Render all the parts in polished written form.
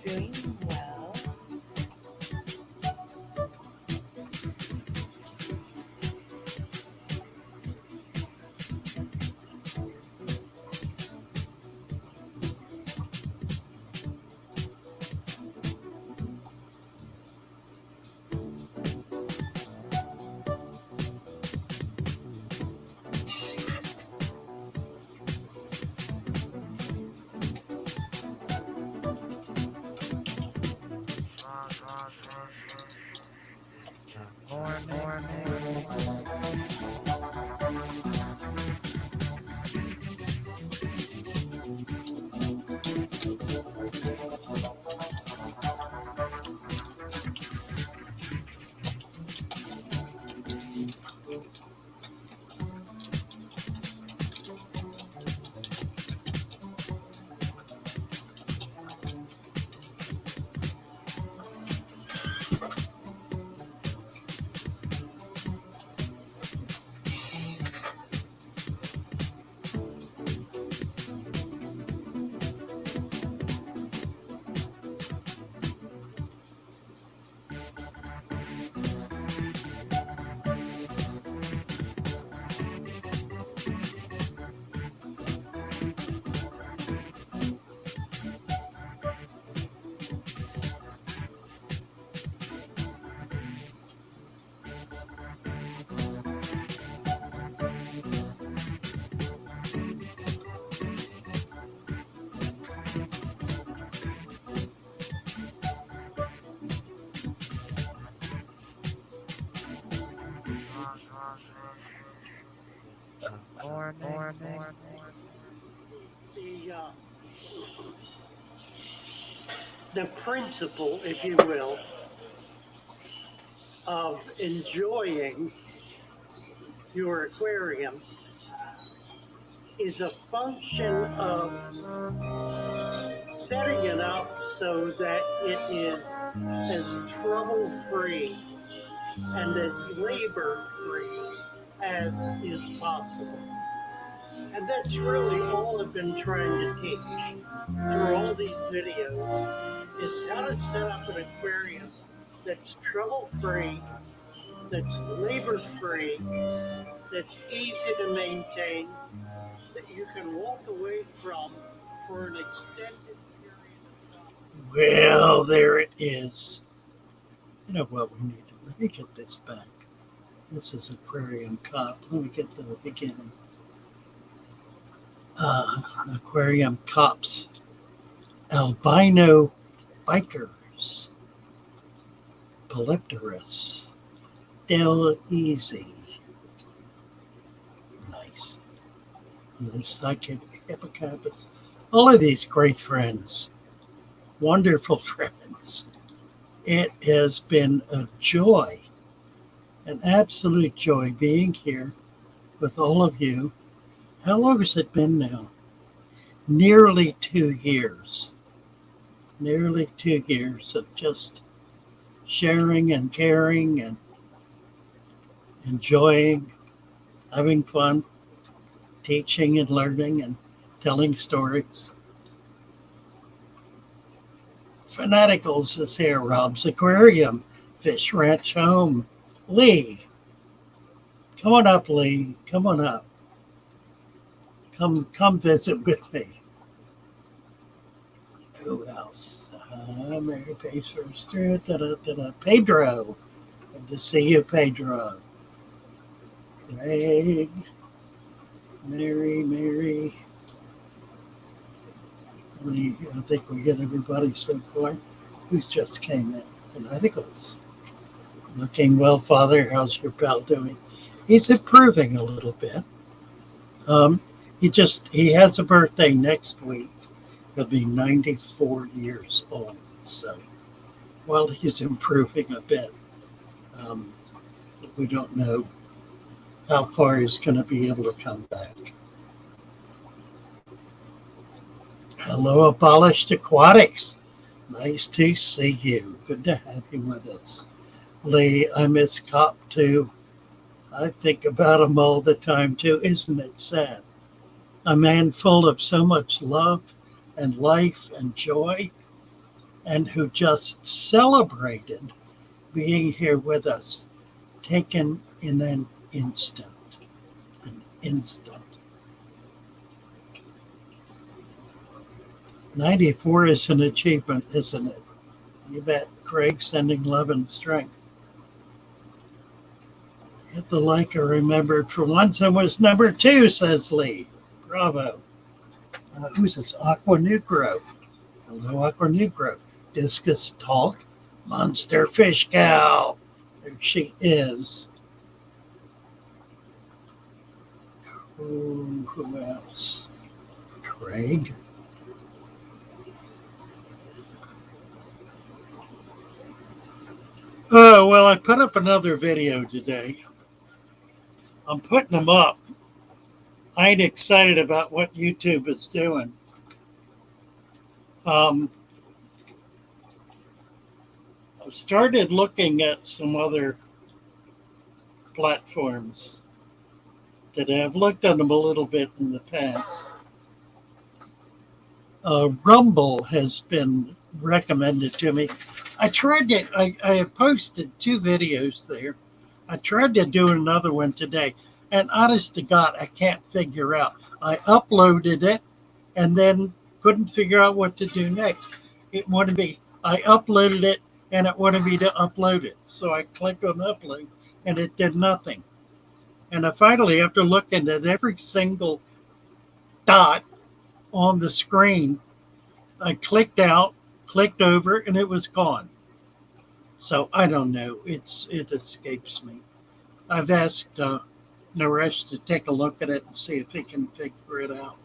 Doing well. The, uh, the principle, if you will, of enjoying your aquarium is a function of setting it up so that it is as trouble-free and as labor-free as is possible. And that's really all I've been trying to teach through all these videos is how to set up an aquarium that's trouble-free, that's labor-free, that's easy to maintain, that you can walk away from for an extended period of time. Well, there it is. You know what we need to, let me get this back. This is aquarium cop. Let me get to the beginning. Aquarium cops, albino bikers, polypterus, Del Easy. Nice. And the psychic hippocampus. All of these great friends, wonderful friends. It has been a joy, an absolute joy being here with all of you. How long has it been now? Nearly 2 years. Nearly 2 years of just sharing and caring and enjoying, having fun, teaching and learning and telling stories. Fanaticals is here, Rob's Aquarium, Fish Ranch Home. Lee, come on up, Lee. Come on up. Come visit with me. Who else? Mary Page first. Pedro. Good to see you, Pedro. Craig. Mary. Lee, I think we get everybody so far. Who's just came in? Fanaticals. Looking well, Father. How's your pal doing? He's improving a little bit. He has a birthday next week. He'll be 94 years old. So while he's improving a bit, we don't know how far he's going to be able to come back. Hello, Abolished Aquatics. Nice to see you. Good to have you with us. Lee, I miss Cop too. I think about him all the time too. Isn't it sad? A man full of so much love and life and joy. and who just celebrated being here with us, taken in an instant. An instant. 94 is an achievement, isn't it? You bet. Craig sending love and strength. Hit the like I remembered for once and was number 2, says Lee. Bravo. Who's this? Aqua Negro. Hello, Aqua Negro. Discus Talk. Monster Fish Cow. There she is. Who else? Craig. Oh, well, I put up another video today. I'm putting them up. I ain't excited about what YouTube is doing. I've started looking at some other platforms today. I've looked at them a little bit in the past. Rumble has been recommended to me. I tried it. I have posted 2 videos there. I tried to do another one today. And honest to God, I can't figure out. I uploaded it and then couldn't figure out what to do next. It wanted me, I uploaded it and it wanted me to upload it. So I clicked on upload and it did nothing. And I finally, after looking at every single dot on the screen, I clicked out, clicked over, and it was gone. So I don't know. It escapes me. I've asked Naresh to take a look at it and see if he can figure it out.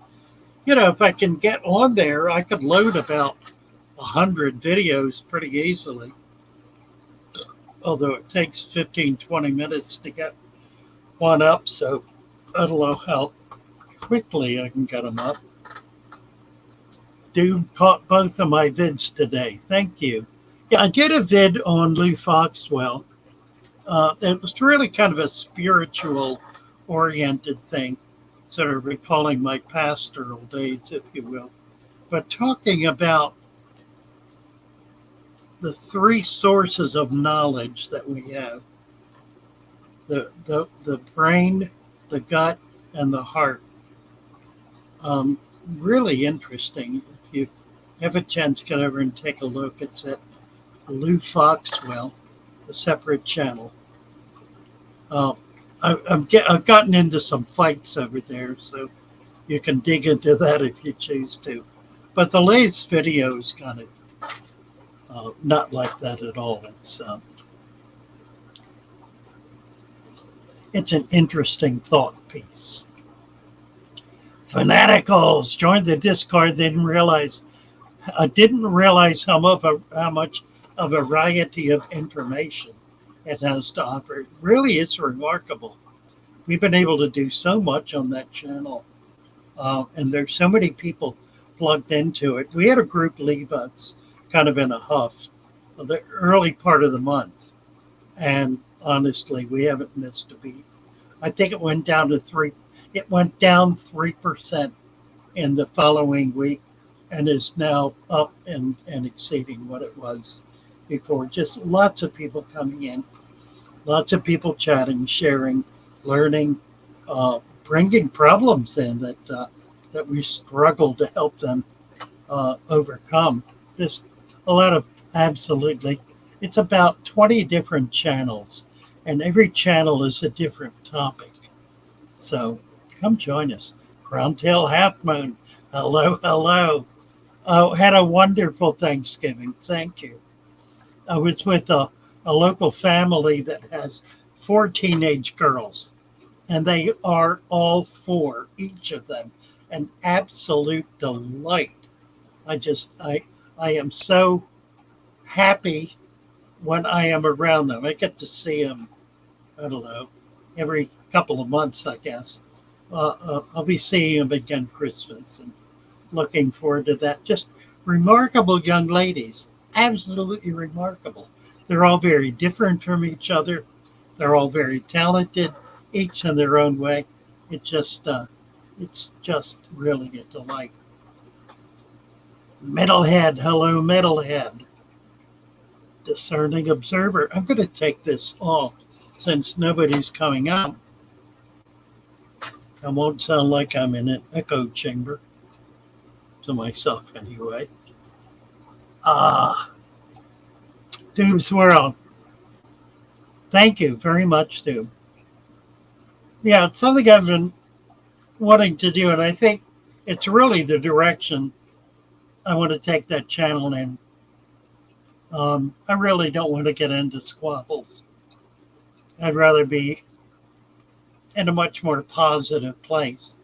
You know, if I can get on there, I could load about 100 videos pretty easily. Although it takes 15, 20 minutes to get one up. So I don't know how quickly I can get them up. Dude caught both of my vids today. Thank you. Yeah, I did a vid on Lou Foxwell. It was really kind of a spiritual oriented thing, sort of recalling my pastoral days, if you will. But talking about the 3 sources of knowledge that we have, the brain, the gut, and the heart. Really interesting. If you have a chance, get over and take a look. It's at Lou Foxwell, a separate channel. I've gotten into some fights over there, so you can dig into that if you choose to. But the latest video is kind of not like that at all. It's an interesting thought piece. Fanaticals joined the Discord. They didn't realize how much a variety of information it has to offer. It really is remarkable. We've been able to do so much on that channel, and there's so many people plugged into it. We had a group leave us kind of in a huff the early part of the month, and honestly, we haven't missed a beat. I think it went down to 3. It went down 3% in the following week, and is now up and exceeding what it was before. Just lots of people coming in, lots of people chatting, sharing, learning, bringing problems in that we struggle to help them overcome. There's a lot of absolutely. It's about 20 different channels, and every channel is a different topic. So come join us. Crowntail Half Moon. Hello, hello. Oh, had a wonderful Thanksgiving. Thank you. I was with a local family that has 4 teenage girls, and they are all 4, each of them, an absolute delight. I am so happy when I am around them. I get to see them, I don't know, every couple of months, I guess. I'll be seeing them again Christmas, and looking forward to that. Just remarkable young ladies, absolutely remarkable. They're all very different from each other. They're all very talented, each in their own way. It's just really a delight. Metalhead, hello, Metalhead. Discerning observer. I'm going to take this off since nobody's coming up. I won't sound like I'm in an echo chamber to myself anyway. Doom's World. Thank you very much, Doom. Yeah, it's something I've been wanting to do, and I think it's really the direction I want to take that channel in. I really don't want to get into squabbles. I'd rather be in a much more positive place.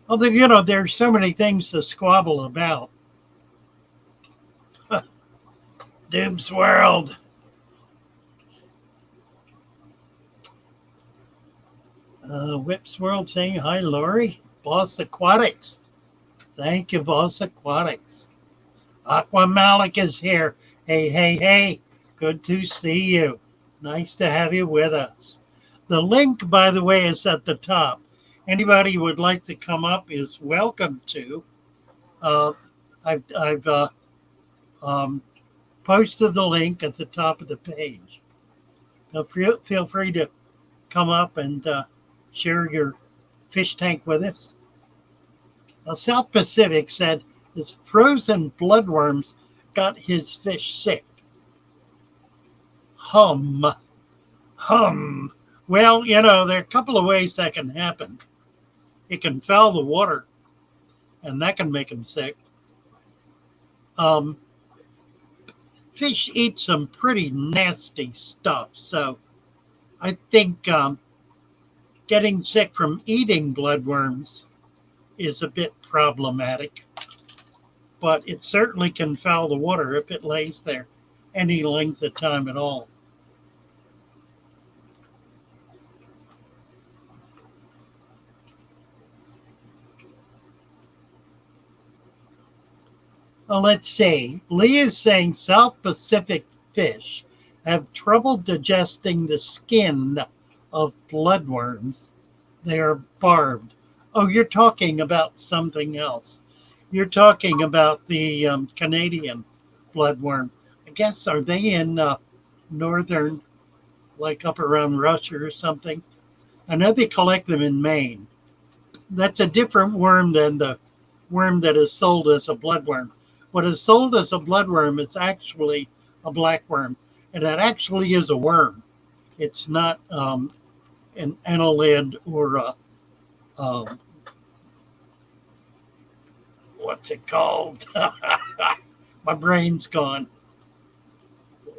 Although, there's so many things to squabble about. Doom's World. Whip's World saying hi, Lori. Boss Aquatics. Thank you, Boss Aquatics. Aqua Malik is here. Hey, hey, hey. Good to see you. Nice to have you with us. The link, by the way, is at the top. Anybody who would like to come up is welcome to. I've posted the link at the top of the page. Now, feel free to come up and share your fish tank with us. South Pacific said his frozen bloodworms got his fish sick. Hum. Well, there are a couple of ways that can happen. It can foul the water, and that can make them sick. Fish eat some pretty nasty stuff, so I think getting sick from eating bloodworms is a bit problematic, but it certainly can foul the water if it lays there any length of time at all. Let's see. Lee is saying South Pacific fish have trouble digesting the skin of bloodworms. They are barbed. Oh, you're talking about something else. You're talking about the Canadian bloodworm. I guess, are they in northern, like up around Russia or something? I know they collect them in Maine. That's a different worm than the worm that is sold as a bloodworm. What is sold as a bloodworm is actually a blackworm, and it actually is a worm. It's not an annelid or what's it called? My brain's gone.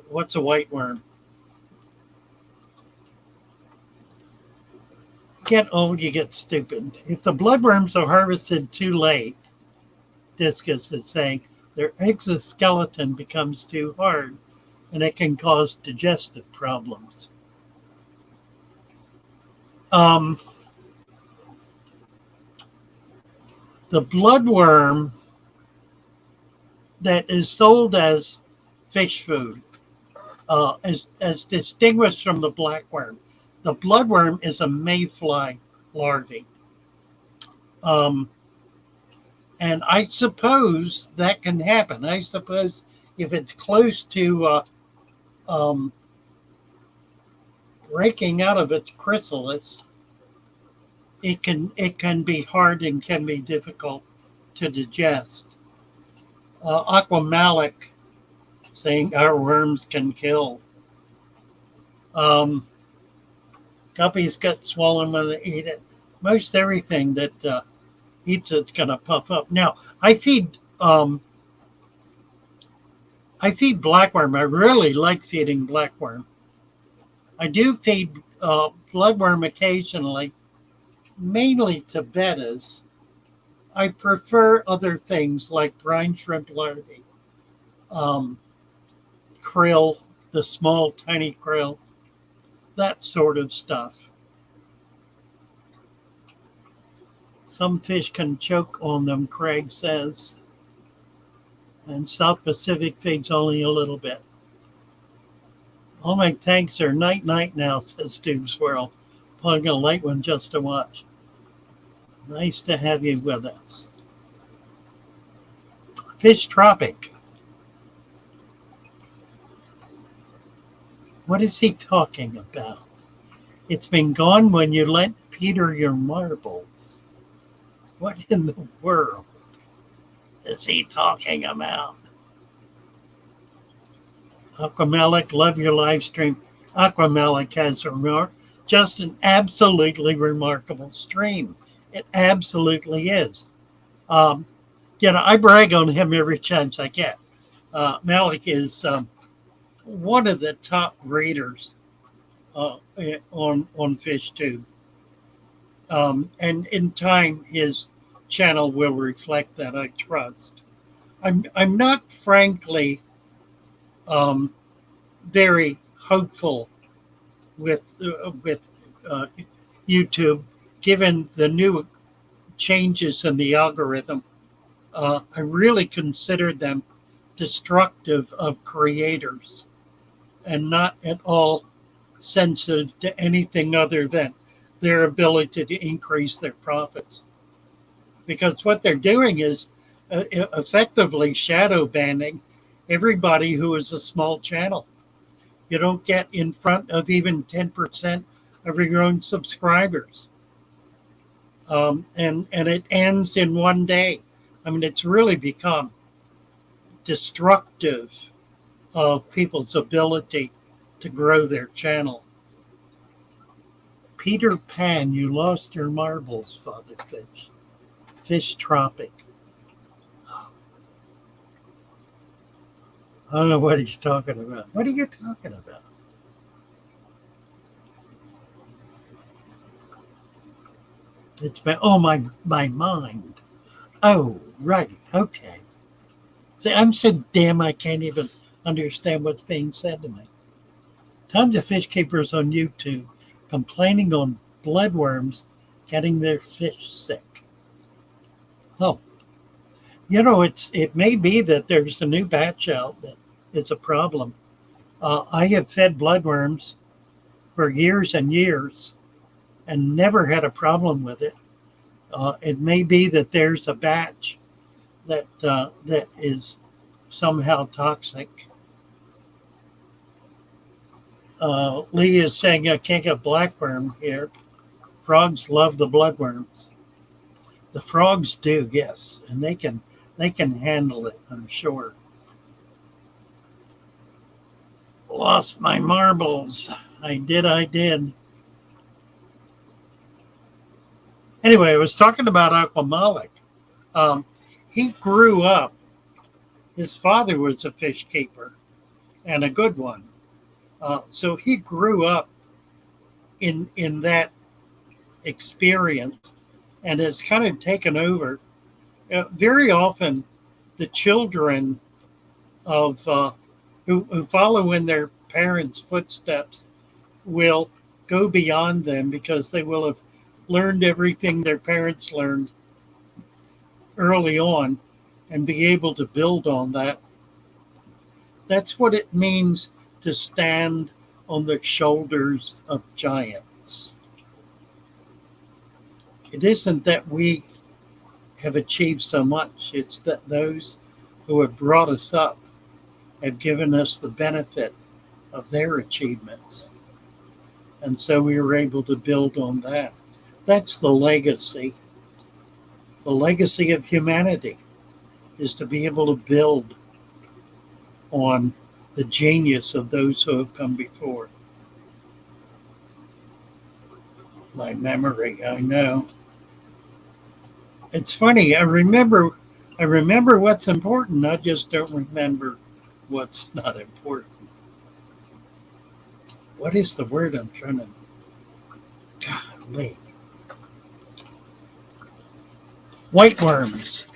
What's a white worm? Get old, you get stupid. If the bloodworms are harvested too late, Discus is saying, their exoskeleton becomes too hard and it can cause digestive problems. The bloodworm that is sold as fish food, as distinguished from the blackworm, the bloodworm is a mayfly larvae. And I suppose that can happen. I suppose if it's close to breaking out of its chrysalis, it can be hard and can be difficult to digest. Aqua Malik saying our worms can kill. Guppies get swollen when they eat it. Most everything that eats it's going to puff up. Now, I feed blackworm. I really like feeding blackworm. I do feed bloodworm occasionally, mainly to bettas. I prefer other things like brine shrimp larvae, krill, the small, tiny krill, that sort of stuff. Some fish can choke on them, Craig says. And South Pacific feeds only a little bit. All my tanks are night-night now, says Doom Swirl. Pulling a light one just to watch. Nice to have you with us. Fish Tropic. What is he talking about? It's been gone when you lent Peter your marbles. What in the world is he talking about? Aquamelic, love your live stream. Aquamelic has just an absolutely remarkable stream. It absolutely is. Um, I brag on him every chance I get. Malik is one of the top readers on FishTube, and in time his channel will reflect that. I trust. I'm not frankly um, very hopeful with YouTube, given the new changes in the algorithm. I really consider them destructive of creators and not at all sensitive to anything other than their ability to increase their profits. Because what they're doing is effectively shadow banning everybody who is a small channel. You don't get in front of even 10% of your own subscribers. And it ends in one day. I mean, it's really become destructive of people's ability to grow their channel. Peter Pan, you lost your marbles, Father Fish. Fish Tropic. I don't know what he's talking about. What are you talking about? It's my mind. Oh, right. Okay. See, I'm so damn I can't even understand what's being said to me. Tons of fish keepers on YouTube complaining on bloodworms getting their fish sick. Oh, it may be that there's a new batch out that is a problem. I have fed bloodworms for years and years and never had a problem with it. It may be that there's a batch that is somehow toxic. Lee is saying I can't get blackworm here. Frogs love the bloodworms. The frogs do, yes, and they can handle it, I'm sure. Lost my marbles. I did. Anyway, I was talking about Aquamalik. He grew up. His father was a fish keeper, and a good one. So he grew up in that experience, and has kind of taken over. Very often, the children of who follow in their parents' footsteps will go beyond them because they will have learned everything their parents learned early on and be able to build on that. That's what it means to stand on the shoulders of giants. It isn't that we have achieved so much, it's that those who have brought us up have given us the benefit of their achievements. And so we were able to build on that. That's the legacy. The legacy of humanity is to be able to build on the genius of those who have come before. My memory, I know. It's funny, I remember what's important, I just don't remember what's not important. What is the word I'm trying to... Golly. Whiteworms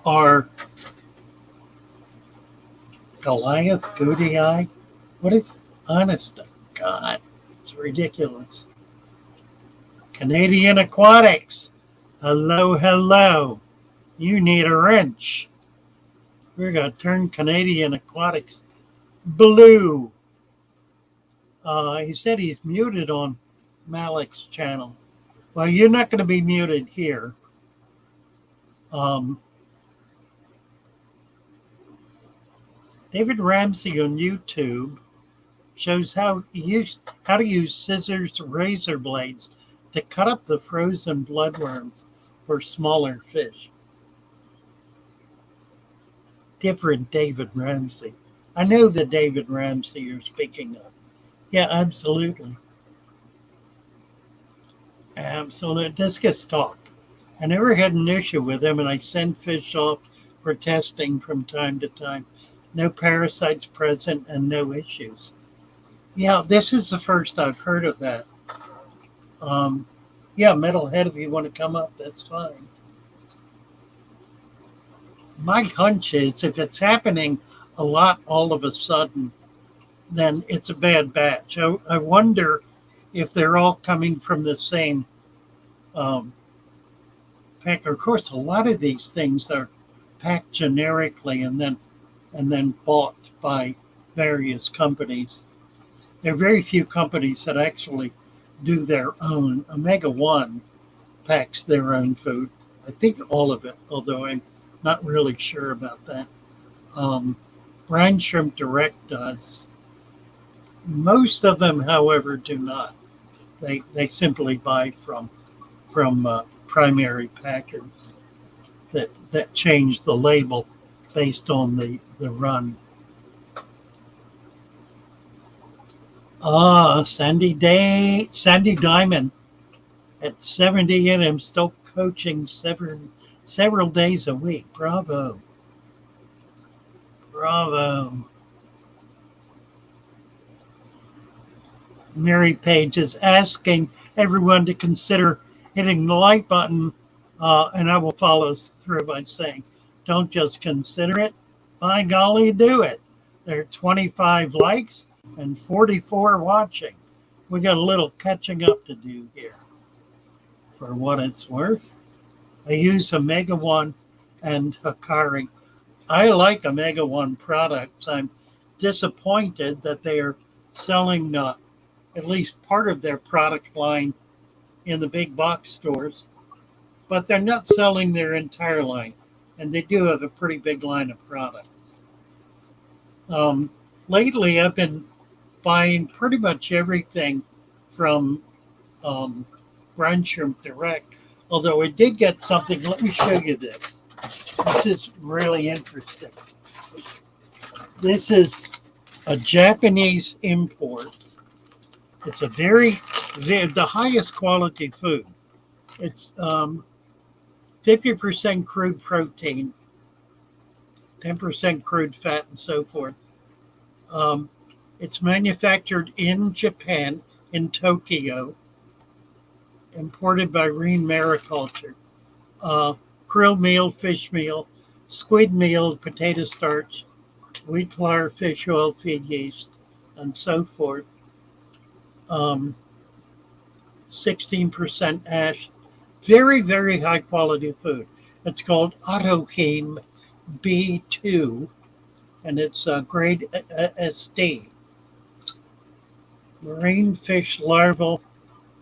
are Goliath, goody eye. What is, honest to God, it's ridiculous. Canadian Aquatics. Hello. You need a wrench. We're going to turn Canadian Aquatics blue. He said he's muted on Malik's channel. Well, you're not going to be muted here. David Ramsey on YouTube shows how to use scissors, razor blades to cut up the frozen bloodworms for smaller fish. Different David Ramsey. I know the David Ramsey you're speaking of. Yeah, absolutely. Absolutely. Discus talk. I never had an issue with him, and I send fish off for testing from time to time. No parasites present and no issues. Yeah, this is the first I've heard of that. Um, yeah, Metalhead, if you want to come up, that's fine. My hunch is if it's happening a lot all of a sudden, then it's a bad batch. I wonder if they're all coming from the same um, pack. Of course, a lot of these things are packed generically and then bought by various companies. There are very few companies that actually do their own. Omega One packs their own food. I think all of it, although I'm not really sure about that. Um, Brine Shrimp Direct does. Most of them, however, do not. They simply buy from primary packers that change the label based on the run. Sandy Diamond at 70, and I'm still coaching several days a week. Bravo, bravo. Mary Page is asking everyone to consider hitting the like button, and I will follow through by saying, don't just consider it. By golly, do it. There are 25 likes and 44 watching. We got a little catching up to do here. For what it's worth, I use Omega One and Hikari. I like Omega One products. I'm disappointed that they are selling at least part of their product line in the big box stores, but they're not selling their entire line, and they do have a pretty big line of products. Lately, I've been buying pretty much everything from Brine Shrimp Direct, although I did get something. Let me show you this. This is really interesting. This is a Japanese import. It's the highest quality food. It's 50% crude protein, 10% crude fat, and so forth. It's manufactured in Japan, in Tokyo, imported by Reen Mariculture. Krill meal, fish meal, squid meal, potato starch, wheat flour, fish oil, feed yeast, and so forth. 16% ash. Very, very high quality food. It's called Autoheme B2, and it's grade SD. Marine fish larval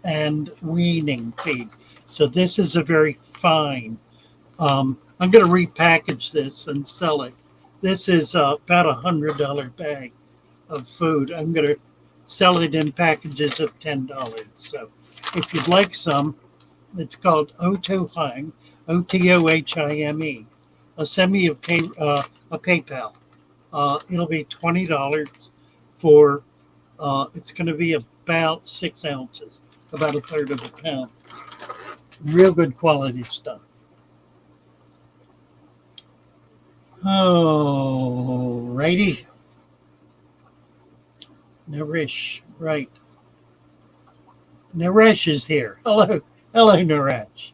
and weaning feed. So this is a very fine. I'm going to repackage this and sell it. This is about $100 bag of food. I'm going to sell it in packages of $10. So if you'd like some, it's called Otohime, Otohime. Send me a PayPal. It'll be $20 for. It's going to be about 6 ounces, about a third of a pound. Real good quality stuff. Oh, righty. Naresh, right. Naresh is here. Hello, Naresh.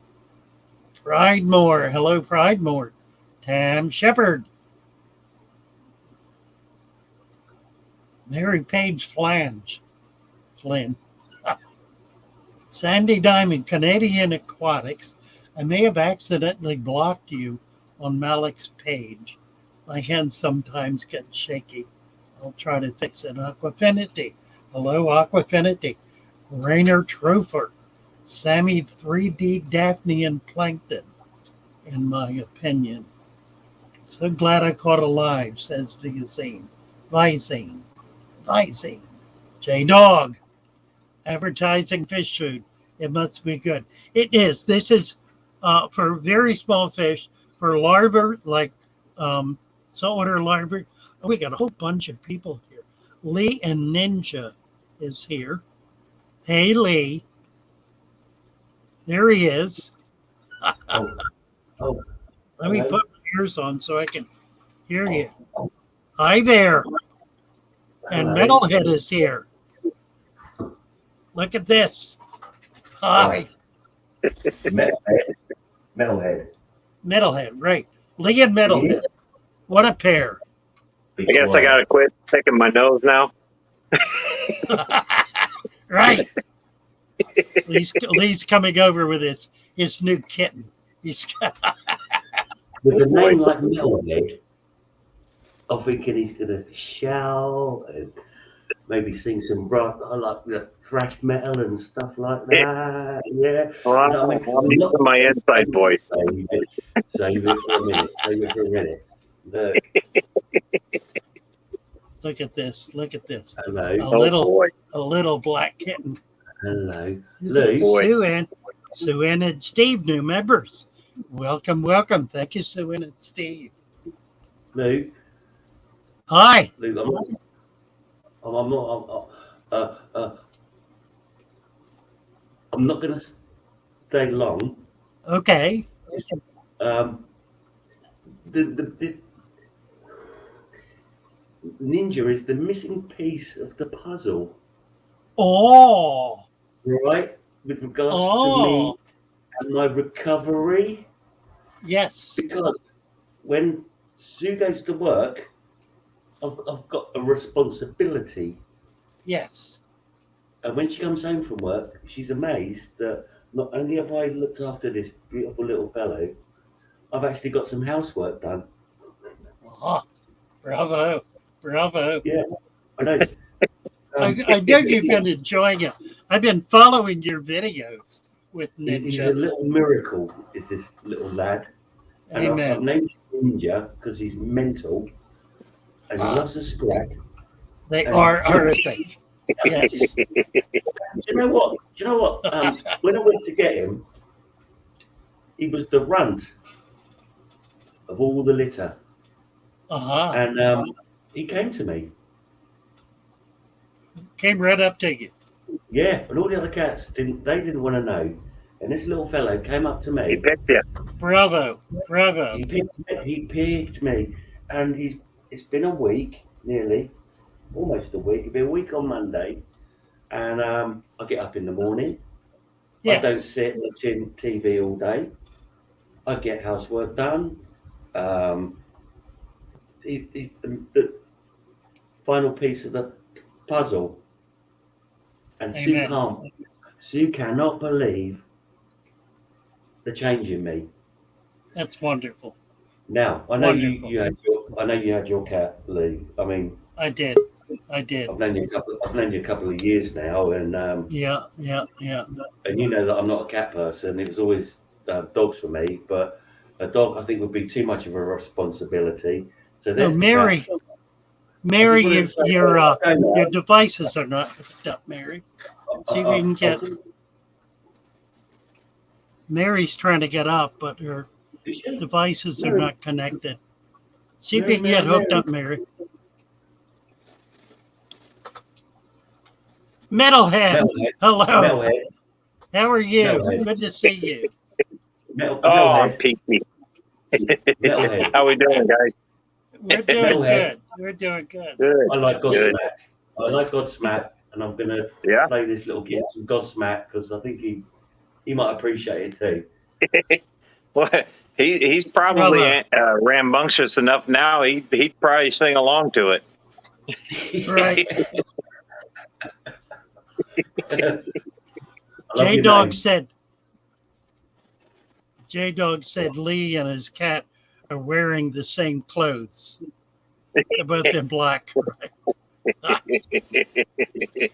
Pride Moore, hello, Pride Moore. Tam Shepherd. Mary Page Flange. Flynn. Sandy Diamond, Canadian Aquatics. I may have accidentally blocked you on Malik's page. My hands sometimes get shaky. I'll try to fix it. Aquafinity. Hello, Aquafinity. Rainer Trofer. Sammy 3D Daphne and Plankton, in my opinion. So glad I caught a live, says Visine. Visine. J-Dog, advertising fish food. It must be good. It is. This is for very small fish, for larvae, like saltwater larvae. Oh, we got a whole bunch of people here. Lee and Ninja is here. Hey, Lee. There he is. Oh, oh, Let me hello. put my ears on so I can hear you. Oh, Hi there. And hello. Metalhead is here. Look at this. Hi. Metalhead. Metalhead. Metalhead, right. Lee and Yeah. Metalhead. What a pair. Be I guess I quiet. gotta quit picking my nose now. Right. Lee's coming over with his new kitten. He's With a name like Metalhead, I'm thinking he's gonna shout and maybe sing some thrash metal and stuff like that. Yeah. Well, You know what I mean? I'm using my inside voice. Save it for a minute. Save it for a minute. Look, look at this. Look at this. hello. Oh boy. A little black kitten. Hello. This Lou. is Sue Ann and Steve, new members. Welcome, welcome. Thank you, Sue Ann and Steve. Lou. Hi. Lou, I'm not going to stay long. Okay. The Ninja is the missing piece of the puzzle, Oh. right? With regards to me and my recovery, Yes. because when Sue goes to work, I've got a responsibility. Yes. And when she comes home from work, she's amazed that not only have I looked after this beautiful little fellow, I've actually got some housework done. Oh, bravo. Bravo. Yeah, I know. I know you've been enjoying it. I've been following your videos with He's a Ninja. little miracle, is this little lad. And I've Amen. named him Ninja because he's mental and he loves a scrap. They And are horrific. Yes. Do you know what? When I went to get him, he was the runt of all the litter. Uh-huh. And he came to me. Came right up to you. Yeah, and all the other cats didn't want to know. And this little fellow came up to He me. picked you. Bravo. Bravo. He picked me. And it's been a week, nearly, almost a week. It'll be a week on Monday. And I get up in the morning. I don't Yes. sit watching TV all day. I get housework done. He's the final piece of the puzzle. And Amen. Sue cannot believe the change in me. That's wonderful. Now I know Wonderful. you had your cat, Lee. I mean, I did. I've known you a couple of years now, and Yeah. and you know that I'm not a cat person. It was always dogs for me, but a dog I think would be too much of a responsibility. So Oh, there's the Mary. cat. Mary, I just wanted to say, your devices are not hooked up, Mary. See if we can get. Mary's trying to get up, but her devices are not connected. See if you can get hooked up, Mary. Metalhead. Hello. Metalhead. How are you? Metalhead. Good to see you. Oh, Peaky. Metalhead. How we doing, guys? We're doing good. We're doing good. Good. I like Good. Godsmack. I like Godsmack, and I'm gonna Yeah. play this little kid some Godsmack because I think he might appreciate it too. Well, he's probably rambunctious enough now. He'd probably sing along to it. Right. J-Dog said Lee and his cat are wearing the same clothes. They're both in black.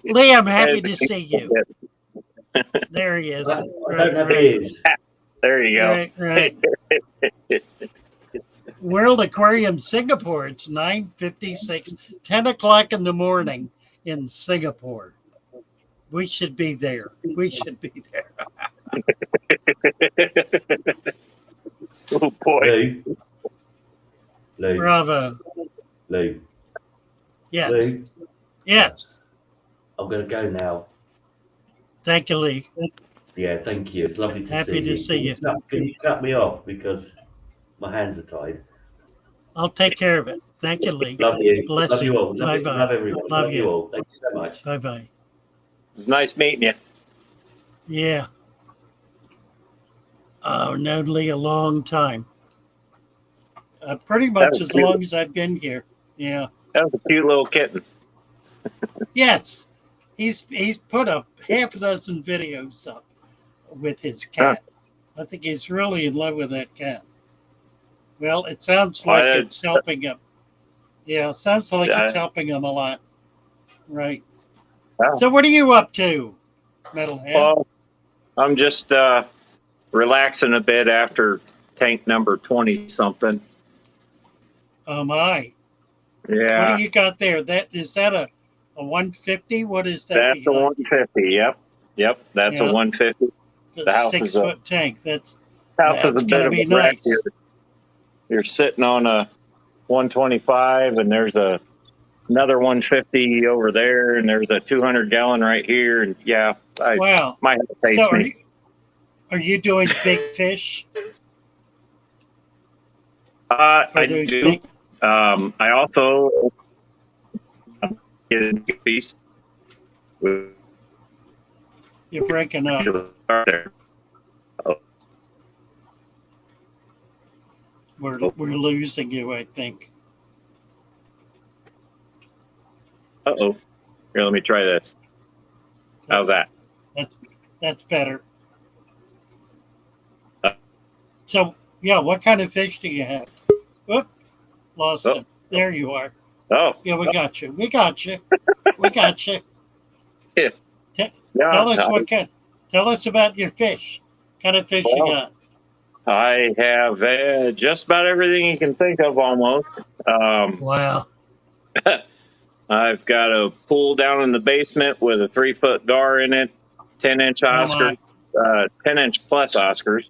Lee, I'm happy to see you. There he is. I don't have ears. There you go. Right. World Aquarium Singapore. It's 9:56, 10 o'clock in the morning in Singapore. We should be there. We should be there. Oh boy. Lou. Bravo. Lou. Yes. Lou. Yes. I'm going to go now. Thank you, Lee. Yeah, thank you. It's lovely to Happy see to see you. Can you cut me off because my hands are tied? I'll take care of it. Thank you, Lee. Love you. Bless love you. you all. Bye-bye. Love everyone. Love Love you you. all. Thank you so much. Bye-bye. It was nice meeting you. Yeah. I've known Lee a long time. Pretty much as long as I've been here. Yeah. That was a cute little kitten. Yes. He's put up half a dozen videos up with his cat. I think he's really in love with that cat. Well, it sounds like it's helping him. Yeah, sounds like it's helping him a lot. Right. Yeah. So what are you up to, Metalhead? Well, I'm just relaxing a bit after tank number 20-something. Oh, my. Yeah. What do you got there? Is that a 150? What is that? That's a 150. Yep. That's a 150. The house 6 foot tank. That's a bit of a wreck. Nice. You're sitting on a 125, and there's another 150 over there, and there's a 200-gallon right here, and wow. My head hates me. Are you doing big fish? I do. I also get a piece. You're breaking up. There. We're losing you, I think. Uh-oh. Here, let me try this. How's that? That's better. So, yeah, what kind of fish do you have? Whoop, lost him. There you are. Oh. Yeah, we got you. We got you. We got you. Yeah. Tell us about your fish. What kind of fish you got? I have just about everything you can think of almost. Wow. I've got a pool down in the basement with a 3-foot gar in it, 10-inch Oscars, 10-inch plus Oscars.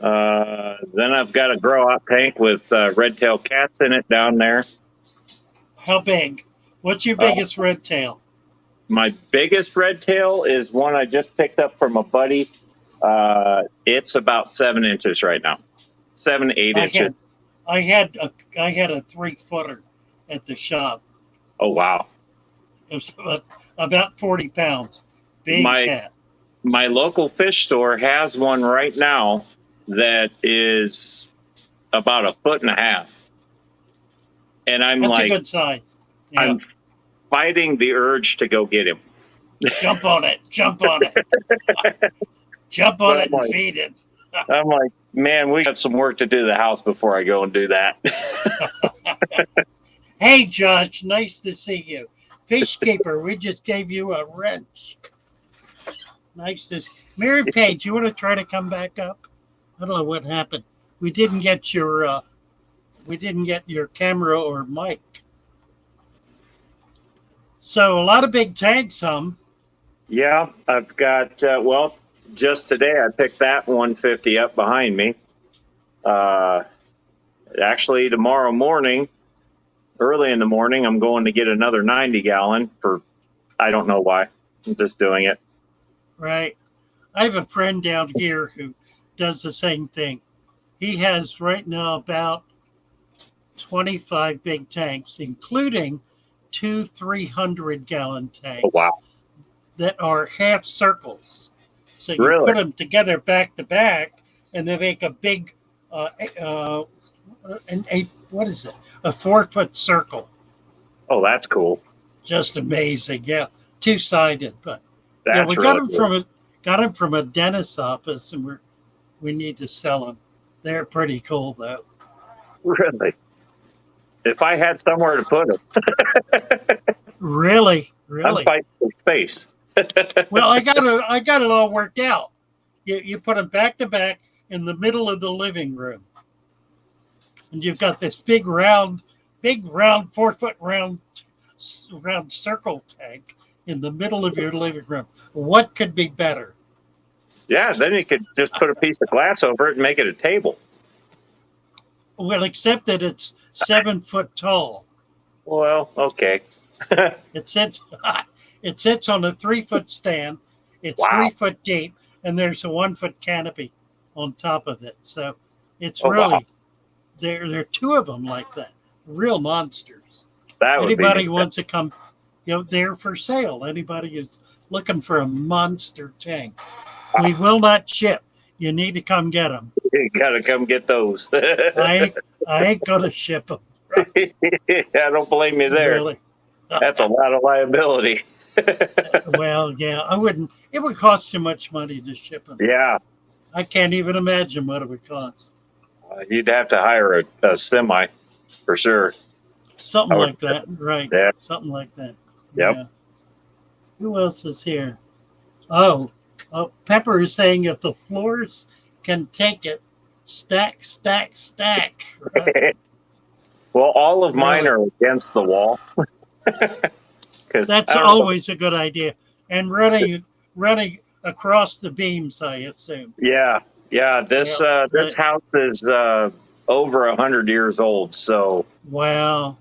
Then I've got a grow-out tank with red-tailed cats in it down there. How big? What's your biggest red tail? My biggest red tail is one I just picked up from a buddy. It's about 7 inches right now. 7, 8 inches. I had a 3-footer at the shop. Oh, wow. It was about 40 pounds. Big cat. My local fish store has one right now that is about 1.5 foot. And That's a good size. Yeah. I'm fighting the urge to go get him. Jump on it. Jump on it. Jump on it and feed it. I'm like, man, we got some work to do to the house before I go and do that. Hey, Josh, nice to see you. Fish keeper, we just gave you a wrench. Nice to see. Mary Page, you want to try to come back up? I don't know what happened. We didn't get your camera or mic. So a lot of big tanks, Yeah, I've got just today I picked that 150 up behind me. Actually, tomorrow morning, early in the morning, I'm going to get another 90-gallon for, I don't know why. I'm just doing it. Right. I have a friend down here who does the same thing. He has right now about 25 big tanks, including 2 300-gallon tanks. Oh, wow. That are half circles. So you Really? put them together back to back, and they make a big, what is it? A 4-foot circle. Oh, that's cool. Just amazing. Yeah, 2-sided, but That's we got really them from a dentist's office, and we need to sell them. They're pretty cool, though. Really? If I had somewhere to put them. Really? I'm fighting for space. Well, I got it all worked out. You put them back to back in the middle of the living room, and you've got this big round 4-foot round round circle tank in the middle of your living room. What could be better? Yeah, then you could just put a piece of glass over it and make it a table. Well, except that it's 7 foot tall. Well, okay. It sits it sits on a 3 foot stand. It's Wow. 3 foot deep, and there's a 1 foot canopy on top of it. So it's Oh, really wow. there are two of them like that. Real monsters. That would Anybody be wants to come, they're for sale. Anybody who's looking for a monster tank. We will not ship. You need to come get them. You gotta come get those. I ain't gonna ship them. I don't blame you there. Really. That's a lot of liability. Well, yeah, I wouldn't. It would cost too much money to ship them. Yeah, I can't even imagine what it would cost. you'd have to hire a semi for sure. Something I would- like that, right? Yeah. Something like that. Yep. Yeah. Who else is here? Oh, Pepper is saying if the floors can take it, stack, stack, stack. Right? Well, all of mine Really? are against the wall. 'Cause That's I don't know, always a good idea. And running across the beams, I assume. Yeah. This Yeah, this right. house is over 100 years old, so Wow.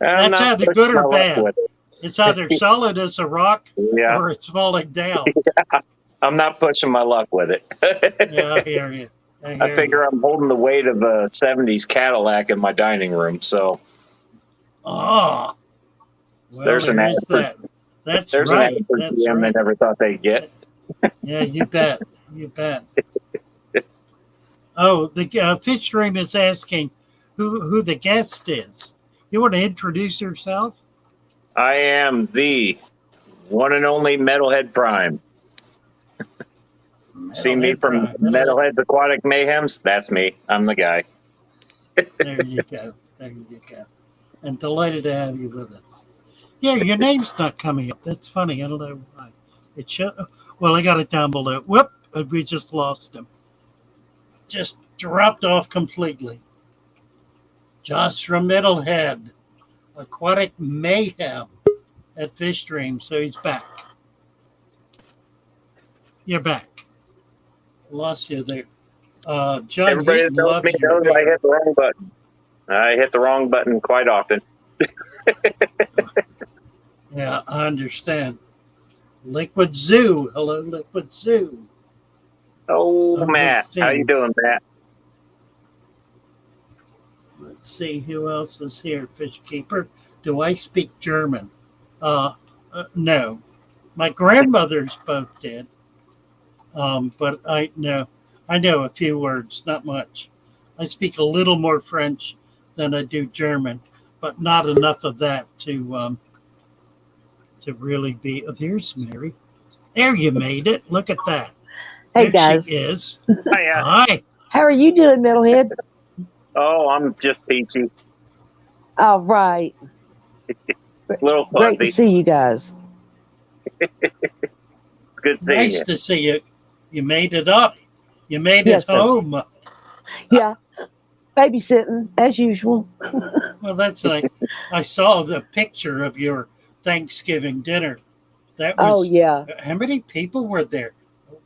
I'm That's not either pushing good or my luck bad. with it. It's either solid as a rock Yeah, or it's falling down. I'm not pushing my luck with it. Yeah, I hear you. I figure I'm holding the weight of a 70s Cadillac in my dining room, so Oh, well, There's an there is answer. that. That's there's right. an answer That's GM they right. never thought they'd get. Yeah, you bet. You bet. Oh, the Fish Dream is asking who the guest is. You want to introduce yourself? I am the one and only Metalhead Prime. See me Metalhead from Prime. Metalhead's Aquatic Mayhems? That's me. I'm the guy. There you go. There you go. And delighted to have you with us. Yeah, your name's not coming up. That's funny. I don't know why. Well, I got it down below. Whoop! We just lost him. Just dropped off completely. Josh from Middlehead, Aquatic Mayhem at Fish Dream. So he's back. You're back. Lost you there. John Everybody Heaton that knows loves me your knows I beer. hit the wrong button. I hit the wrong button quite often. Yeah, I understand. Liquid Zoo. Hello, Liquid Zoo. Oh, Okay, Matt. How you things. doing, Matt? Let's see who else is here. Fish Keeper. Do I speak German? No. My grandmothers both did. But I know a few words, not much. I speak a little more French than I do German, but not enough of that to really be. Oh, there's Mary. There, you made it. Look at that. Hey There guys, she is. Hiya. Hi. how are you doing, Metalhead? Oh, I'm just peachy. All right, Little great to fuzzy. see you guys. Good seeing Nice you. to see you. You made it up. You made Yes, it sir. home. Yeah, babysitting as usual. Well, that's like I saw the picture of your Thanksgiving dinner. That Oh was yeah, how many people were there?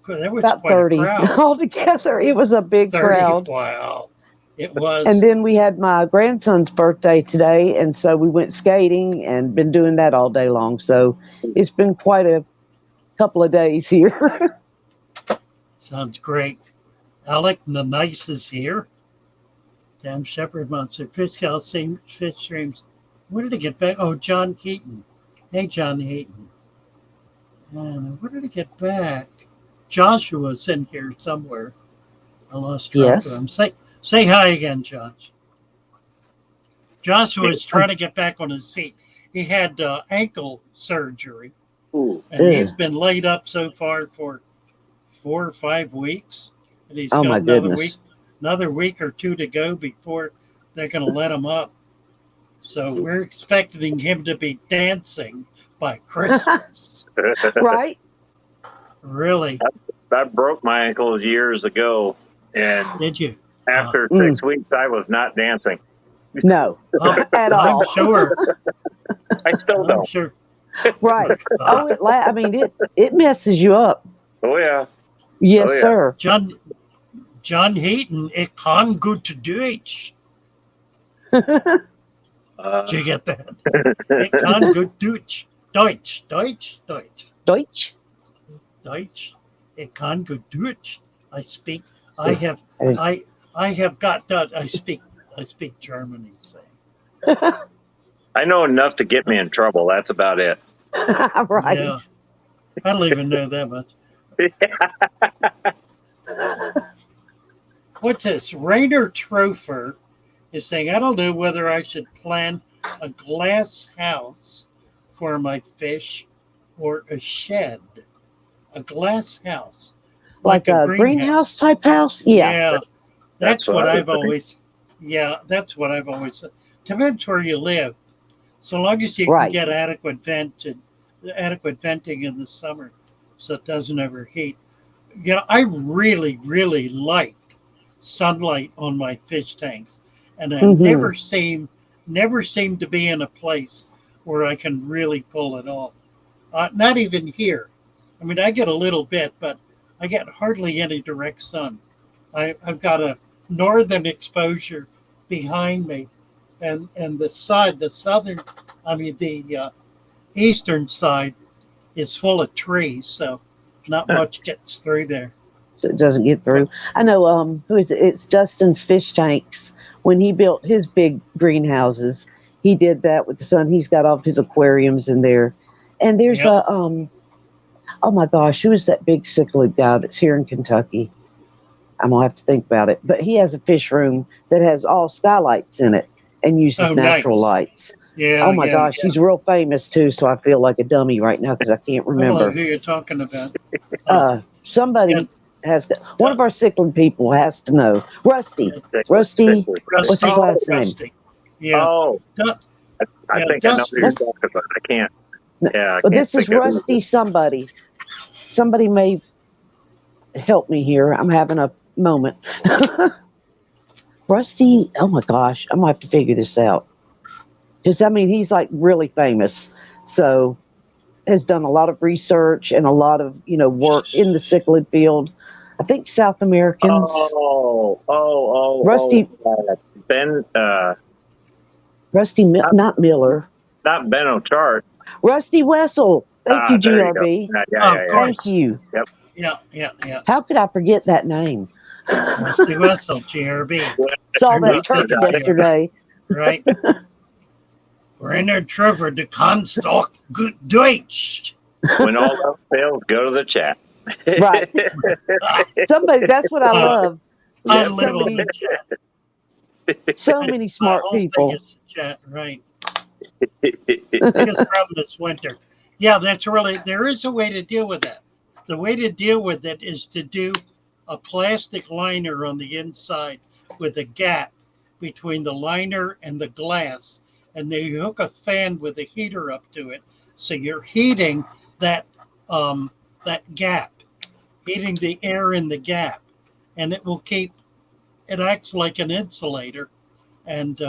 That was about quite 30 a crowd. altogether. It was a big 30. crowd. Wow. It was. And then we had my grandson's birthday today, and so we went skating and been doing that all day long. So it's been quite a couple of days here. Sounds great. Alec the Nice is here. Damn Shepherd Monster. Fish Streams. Where did it get back? Oh, John Heaton. Hey, John Heaton. And where did it get back? Joshua's in here somewhere. I lost track Yes. of him. Say hi again, Josh. Joshua is trying to get back on his feet. He had ankle surgery, Ooh. and he's Ugh. been laid up so far for 4 or 5 weeks. And he's Oh, got my another goodness. week or two to go before they're going to let him up. So we're expecting him to be dancing by Christmas. Right? Really? I broke my ankles years ago, and Did you? after 6 weeks, I was not dancing. No, at I'm all. sure. I still I'm don't. sure. Right. Oh, I mean, it messes you up. Oh yeah. Yes, Oh, yeah. sir. John Heaton, ich kann gut Deutsch. Did you get that? Ich kann gut Deutsch. Deutsch. Deutsch. Deutsch. Ich kann gut Deutsch. I speak. See, I have got Dutch. I speak German. He's saying. I know enough to get me in trouble. That's about it. Right. Yeah. I don't even know that much. What's this? Rainer Trofer is saying, I don't know whether I should plan a glass house for my fish or a shed. A glass house. Like a greenhouse type house? Yeah. Yeah. That's what I I've always. Yeah, that's what I've always said. Depends where you live. So long as you can Right. get adequate venting in the summer, so it doesn't overheat. You know, I really, really like sunlight on my fish tanks, and I Mhm. never seem to be in a place where I can really pull it off. Not even here. I mean, I get a little bit, but I get hardly any direct sun. I've got a northern exposure behind me, and the eastern side is full of trees, so not much gets through there. So it doesn't get through. I know, who is it? It's Dustin's Fish Tanks. When he built his big greenhouses, he did that with the sun. He's got all of his aquariums in there. And there's Yep. oh my gosh, who is that big cichlid guy that's here in Kentucky? I'm gonna have to think about it. But he has a fish room that has all skylights in it and uses Oh, natural nice. lights. Yeah. Oh my yeah, gosh, he's real famous too, so I feel like a dummy right now because I can't I don't know remember. who you're talking about. Somebody Yeah. has one of our cichlid people has to know. Rusty. Stick with- Rusty. stick with- What's his last name? Rusty. Yeah. Oh, Du- I Yeah, think I know who you're Dustin. talking about. I can't. Yeah, I But can't this is think of it. Rusty somebody. Somebody may help me here. I'm having a moment. Rusty, oh my gosh, I'm gonna have to figure this out. Because I mean, he's like really famous, so has done a lot of research and a lot of work in the cichlid field. I think South Americans. Rusty- Ben, Rusty, not Miller. not Ben O'Chart. Rusty Wessel. Thank you, there you go. GRB. Of course. Thank you. Yeah. How could I forget that name? Rusty Wessel, GRB. Saw that Right. turkey yesterday. Right. Rainer Trofer, du kannst doch gut Deutsch. When all else fails, go to the chat. Right. Somebody, that's what I love. I Yeah, live on somebody- the chat. So many My smart whole thing people. is the chat, right. Biggest problem this winter. Yeah, there is a way to deal with that. The way to deal with it is to do a plastic liner on the inside with a gap between the liner and the glass. And then you hook a fan with a heater up to it. So you're heating that gap, heating the air in the gap. And it acts like an insulator and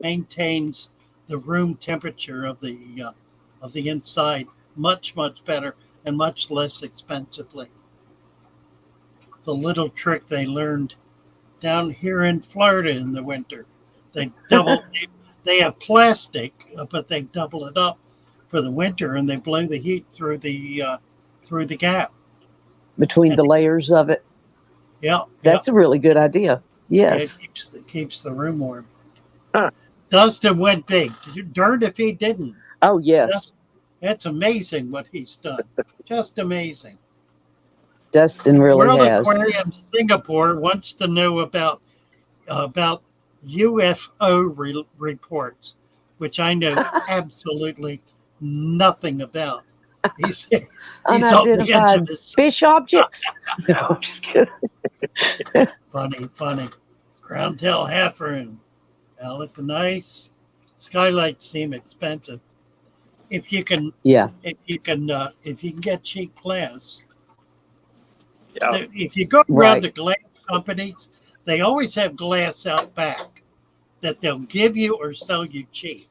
maintains the room temperature of the inside much better and much less expensively. It's a little trick they learned down here in Florida in the winter. They have plastic, but they double it up for the winter and they blow the heat through the gap. Between the layers of it. Yeah, That's a really good idea. Yes. It keeps the room warm. Huh. Dustin went big. Darned if he didn't. Oh, yes. That's amazing what he's done. Just amazing. Dustin really World has. Aquarium Singapore wants to know about UFO reports, which I know absolutely nothing about. He's on the edge of Unidentified his fish objects. No, I'm just kidding. funny. Crown tail heifer and look nice. Skylights seem expensive. If you can get cheap glass. Yeah. If you go around Right. to glass companies, they always have glass out back that they'll give you or sell you cheap.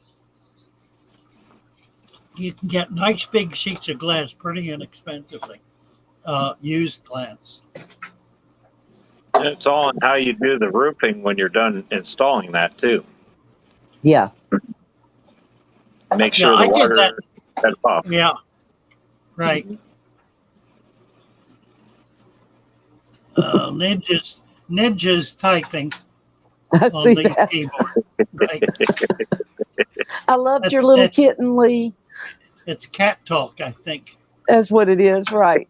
You can get nice big sheets of glass pretty inexpensively. Used glass. It's all on how you do the roofing when you're done installing that too. Yeah. Make sure I the did that. water is cut off. Yeah. Right. Ninja's typing I on see the that. keyboard. Right. I loved your That's- little that's- kitten, Lee. It's cat talk, I think. That's what it is, right?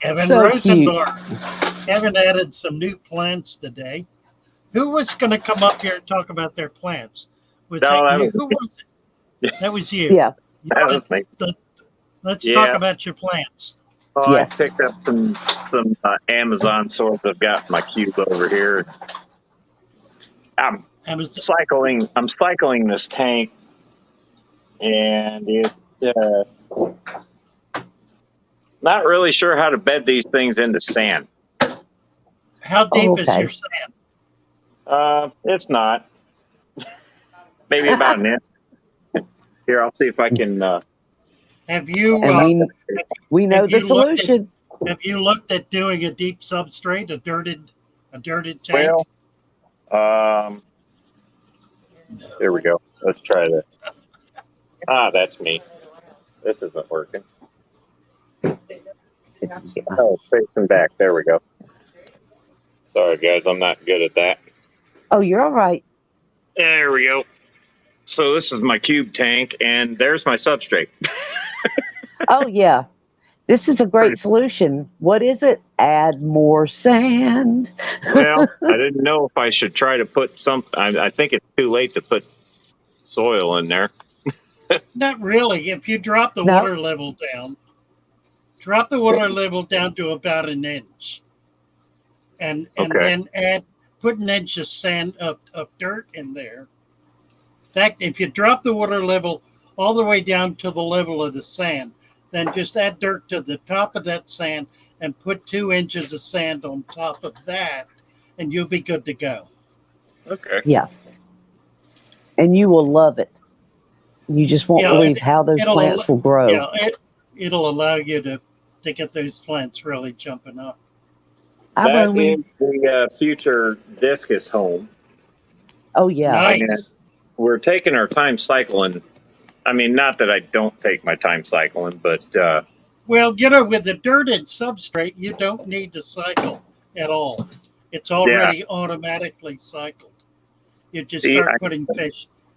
Kevin So Rosendorf. Kevin added some new plants today. Who was going to come up here and talk about their plants? Was No, that that you? Who was it? That was you. Yeah. You That was wanted me. Let's Yeah. talk about your plants. Oh, Yes. I picked up some Amazon sorts I've got in my cube over here. I'm cycling this tank, and it not really sure how to bed these things into sand. How deep is okay. your sand? It's not. Maybe about an inch. Here, I'll see if I can. Have you And we know have the you looked at- solution. have you looked at doing a deep substrate, a dirted tank? Well, there we go. Let's try this. That's me. This isn't working. Oh, facing back. There we go. Sorry, guys. I'm not good at that. Oh, you're all right. There we go. So this is my cube tank, and there's my substrate. Oh, yeah. This is a great solution. What is it? Add more sand. Well, I didn't know if I should try to put some. I think it's too late to put soil in there. Not really. If you drop the No. water level down, to about an inch, and Okay. then put an inch of sand of dirt in there. In fact, if you drop the water level all the way down to the level of the sand, then just add dirt to the top of that sand and put 2 inches of sand on top of that, and you'll be good to go. Okay. Yeah. And you will love it. You just won't Yeah, believe how those it'll- plants will grow. Yeah, it'll allow you to get those plants really jumping up. I That mean, is the future discus home. oh, yeah. Nice. We're taking our time cycling. I mean, not that I don't take my time cycling, but Well, with the dirted substrate, you don't need to cycle at all. It's already automatically cycled. You just See, start putting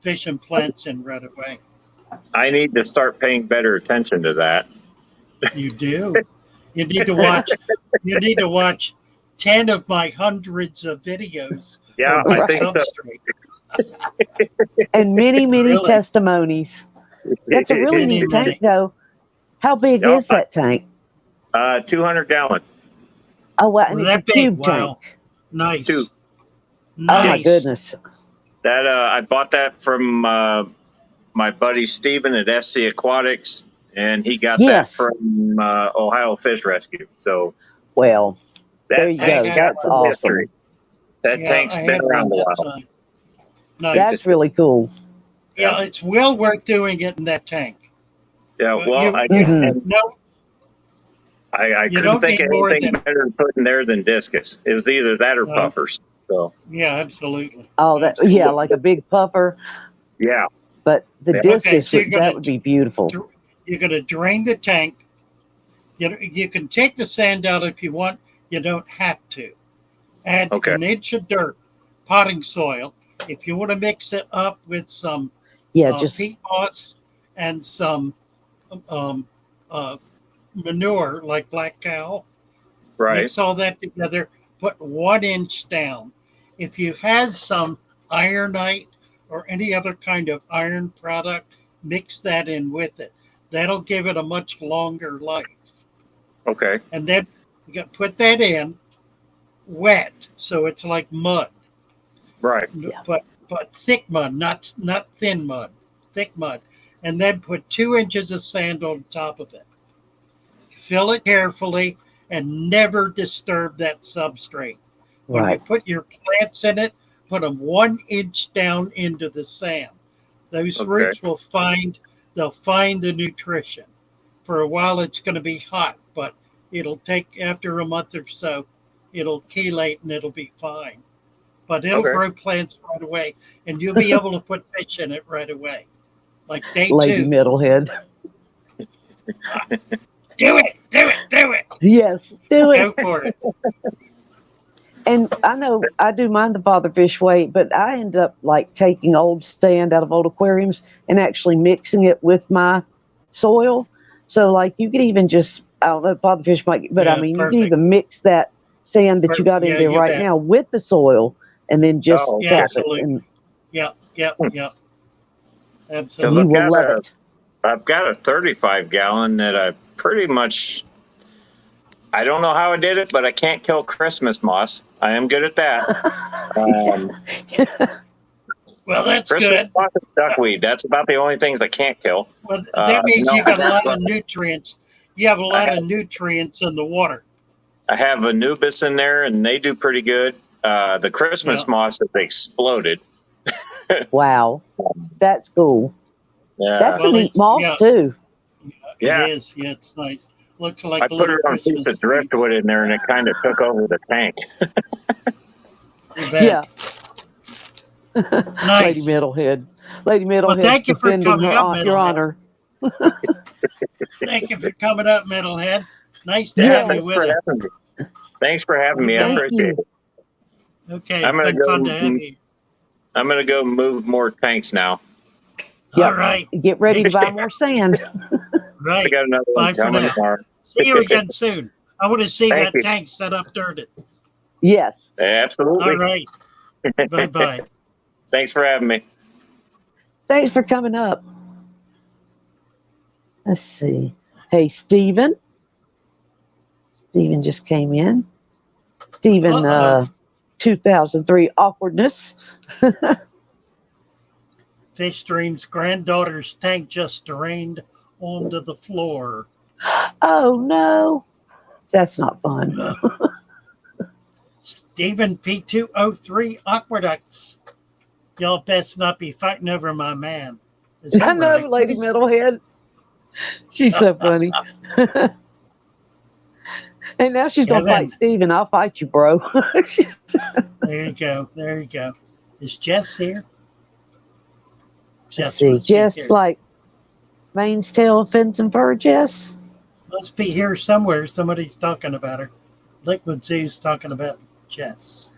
fish and plants in right away. I need to start paying better attention to that. You do. You need to watch. You need to watch 10 of my hundreds of videos. Yeah, on I think so. substrate. And many, many Really? testimonies. That's a really neat tank, though. How big Yeah, is that tank? 200 gallon. Oh, wow. And That it's a big, tube wow. tank. Nice. Two. Oh, my Nice. goodness. That I bought that from my buddy Steven at SC Aquatics, and he got Yes. that from Ohio Fish Rescue. So Well, that there you go. tank's got That's some awesome. history. That Yeah, tank's I been had around a one that while. time. Nice. That's really cool. Yeah, it's well worth doing it in that tank. Yeah, well, You- I, Mhm. and No, I You couldn't don't think need of more anything than- better to put in there than discus. It was either that or No. puffers. So yeah, absolutely. Oh, that yeah, like a big puffer. yeah, But the Yeah. discus, Okay, so you're that gonna- would be beautiful. You're going to drain the tank. You can take the sand out if you want. You don't have to. Add Okay. an inch of dirt, potting soil. If you want to mix it up with some Yeah, just peat moss and some manure like black cow, right. mix all that together. Put 1 inch down. If you had some ironite or any other kind of iron product, mix that in with it. That'll give it a much longer life. Okay. And then you got put that in wet, so it's like mud, Right. but thick mud, not thin mud, thick mud. And then put 2 inches of sand on top of it. Fill it carefully and never disturb that substrate. When you right. put your plants in it, put them 1 inch down into the sand. Those Okay. roots will find they'll find the nutrition. For a while, it's going to be hot, but it'll take after a month or so, it'll chelate and it'll be fine. But it'll Okay. grow plants right away, and you'll be able to put fish in it right away. Like day Lady 2. Middlehead. Do it, do it, do it. Yes, do Go it. for it. And I know I do mind the father fish weight, but I end up like taking old sand out of old aquariums and actually mixing it with my soil. So like you could even just, I don't know if father fish might, but I Yeah, mean you perfect. can even mix that sand that you got in Yeah, there you right bet. now with the soil and then just Oh, Yeah, tap it, absolutely. and Yeah, you absolutely. will love it. I've got a 35 gallon that I pretty much, I don't know how I did it, but I can't kill Christmas moss. I am good at that. Well, that's Christmas good. moss and duckweed. That's about the only things I can't kill. Well, that means no, you got a lot but of nutrients. You have a lot of nutrients in the water. I have Anubis in there, and they do pretty good. The Christmas Yeah. moss has exploded. Wow, that's cool. Yeah, That's Well, a neat it's moss yeah, too. yeah. it is. Yeah, it's nice. Looks like I put little it on a piece Christmas of driftwood trees. in there, and it kind of took over the tank. You bet. Yeah. Lady Nice. Middlehead. Lady Well, Middlehead's thank you for defending coming her up, your Metalhead. honor. Thank you for coming up, Metalhead. Nice to Yeah, have you thanks with for us. having me. Thanks for having me. I Thank appreciate you. it. Okay, I'm gonna been fun to go. have you. I'm gonna go move more tanks now. Yep. All right. Get ready to Take buy care. more sand. I Right. got another one Bye for coming now. tomorrow. See you again soon. I want to see Thank that you. tank set up dirted. Yes. Absolutely. All right. Bye bye. Thanks for having me. Thanks for coming up. Let's see. Hey, Stephen. Stephen just came in. Stephen, Uh-oh. 2003 awkwardness. Fish Stream's granddaughter's tank just drained onto the floor. Oh no, that's not fun. Stephen P203 Aqueducts. Y'all best not be fighting over my man. Is I that know, right? Lady Middlehead. She's so funny. And now she's gonna Kevin. fight Stephen. I'll fight you, bro. There you go. There you go. Is Jess here? Let's Jess see. must be Jess here. like Maine's tail, fins and fur, Jess. Must be here somewhere. Somebody's talking about her. Liquid Zoo's talking about Jess.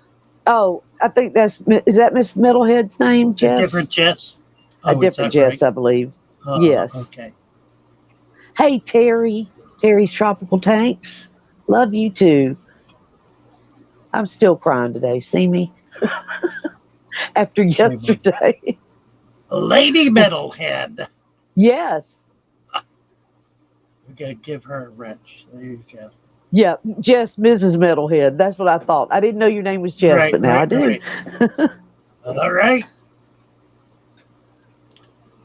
Oh, I think is that Miss Middlehead's name, A Jess? different Jess? A Oh, is different that Jess, right? I believe. Uh-oh. Yes. Okay. Hey, Terry. Terry's Tropical Tanks. Love you too. I'm still crying today. See me? After Same yesterday. Lady Metalhead. Yes. We gotta give her a wrench. There you go. Yeah, Jess, Mrs. Metalhead. That's what I thought. I didn't know your name was Jess, Right, but now I right, do. right. All right.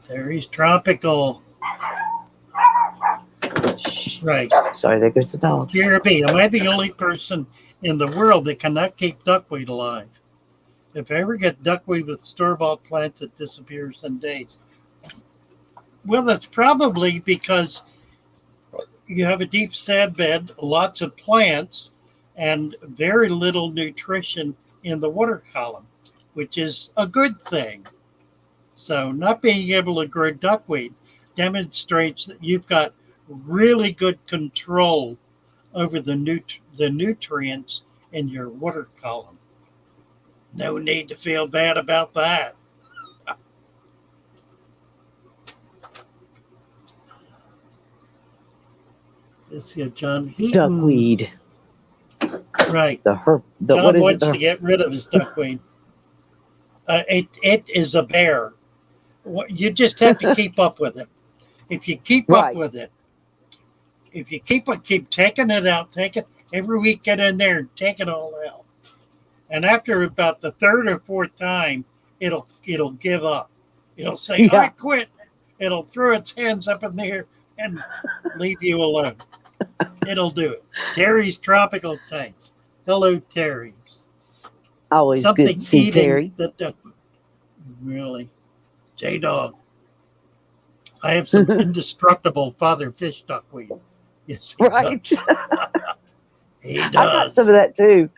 Terry's Tropical. Right. Sorry, there goes the dog. Jeremy, am I the only person in the world that cannot keep duckweed alive? If I ever get duckweed with store-bought plants, it disappears in days. Well, that's probably because you have a deep sand bed, lots of plants, and very little nutrition in the water column, which is a good thing. So not being able to grow duckweed demonstrates that you've got really good control over the nutrients in your water column. No need to feel bad about that. This here, John Heaton. Duckweed. Right. John John wants to get rid of his duckweed. It is a bear. You just have to keep up with it. If you keep up Right. with it, if you keep taking it out, take it every week, get in there and take it all out. And after about the third or fourth time, it'll give up. It'll say, Yeah. I quit. It'll throw its hands up in the air and leave you alone. It'll do it. Terry's Tropical Tanks. Hello, Terry's. Always Something good to see eating Terry. the duck. Really. J-Dog. I have some indestructible Father Fish duckweed. Yes, he Right. does. He I got does. some of that too.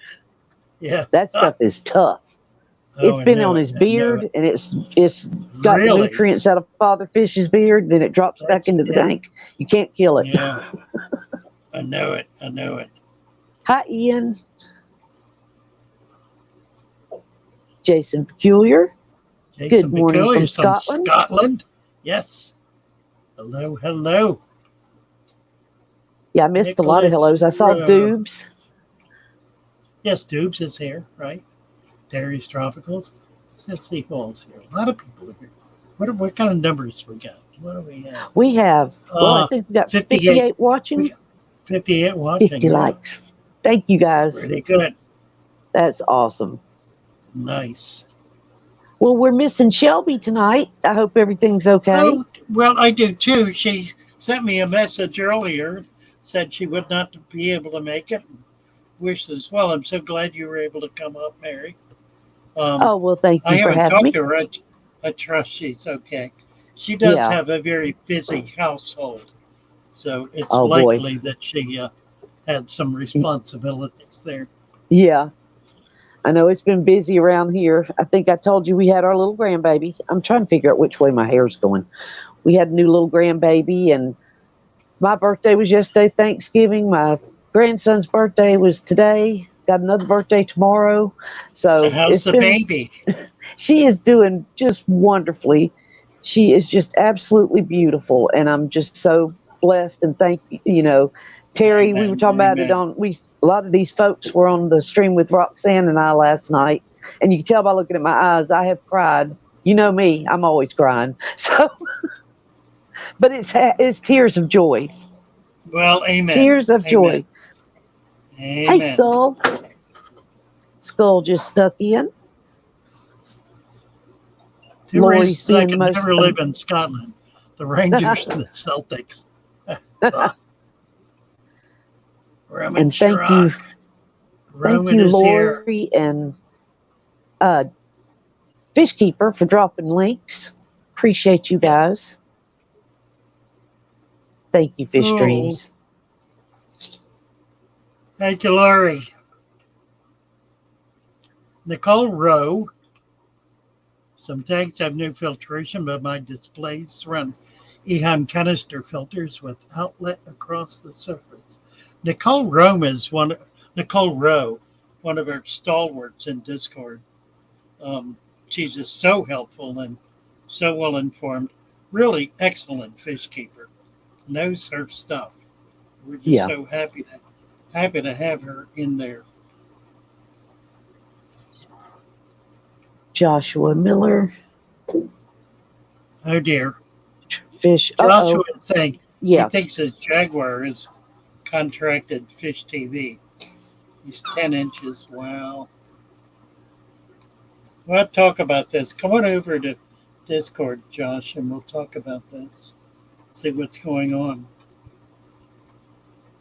Yeah. That stuff is tough. Oh, It's been I on knew his it. I knew beard, it. and it's got the Really? nutrients out of Father Fish's beard. Then it drops back That's into the it. tank. You can't kill it. Yeah. I know it. I know it. Hi, Ian. Jason Peculiar. Jason Good morning Peculiar from from Scotland. Scotland. Yes. Hello, hello. Yeah, I missed a lot of Nicholas hellos. I saw Rowe. Doobs. Yes, Dubes is here, right? Terry's Tropicals. Let's see who else here. A lot of people are here. What kind of numbers we got? What do we have? We have, well, I think we got 58 We watching, got 58 watching. 50 Yeah. likes. Thank you, guys. Pretty good. That's awesome. Nice. Well, we're missing Shelby tonight. I hope everything's okay. Oh, well, I do too. She sent me a message earlier, said she would not be able to make it. Wishes well. I'm so glad you were able to come up, Mary. Oh, well, thank I you for haven't having talked me. to her. I trust she's okay. She does Yeah. have a very busy household, so it's Oh, boy. likely that she had some responsibilities there. Yeah. I know it's been busy around here. I think I told you we had our little grandbaby. I'm trying to figure out which way my hair's going. We had a new little grandbaby, and my birthday was yesterday, Thanksgiving. My grandson's birthday was today. Got another birthday tomorrow. So So how's it's the been, baby? she is doing just wonderfully. She is just absolutely beautiful, and I'm just so blessed and thank you. Terry, we were Amen. talking about it Amen. a lot of these folks were on the stream with Roxanne and I last night, and you can tell by looking at my eyes, I have cried. You know me, I'm always crying. So, but it's tears of joy. Well, amen. Tears of joy. Amen. Hey, Skull. Skull just stuck in. Two Lori's reasons I being could most. never live in Scotland: the Rangers and the Celtics. Roman And thank you, Chirac. Roman is here. Lori and Fishkeeper for dropping links. Appreciate you guys. Thank you, Fish Oh. Dreams. Thank you, Laurie. Nicole Rowe. Some tanks have new filtration, but my displays run Eheim canister filters with outlet across the surface. Nicole Rowe, one of our stalwarts in Discord. She's just so helpful and so well informed. Really excellent fish keeper. Knows her stuff. We're just so happy to have her in there. Joshua Miller. Oh dear. Fish. Joshua is saying he Yeah. thinks his Jaguar is contracted Fish TV. He's 10 inches. Wow. We'll talk about this. Come on over to Discord, Josh, and we'll talk about this. See what's going on.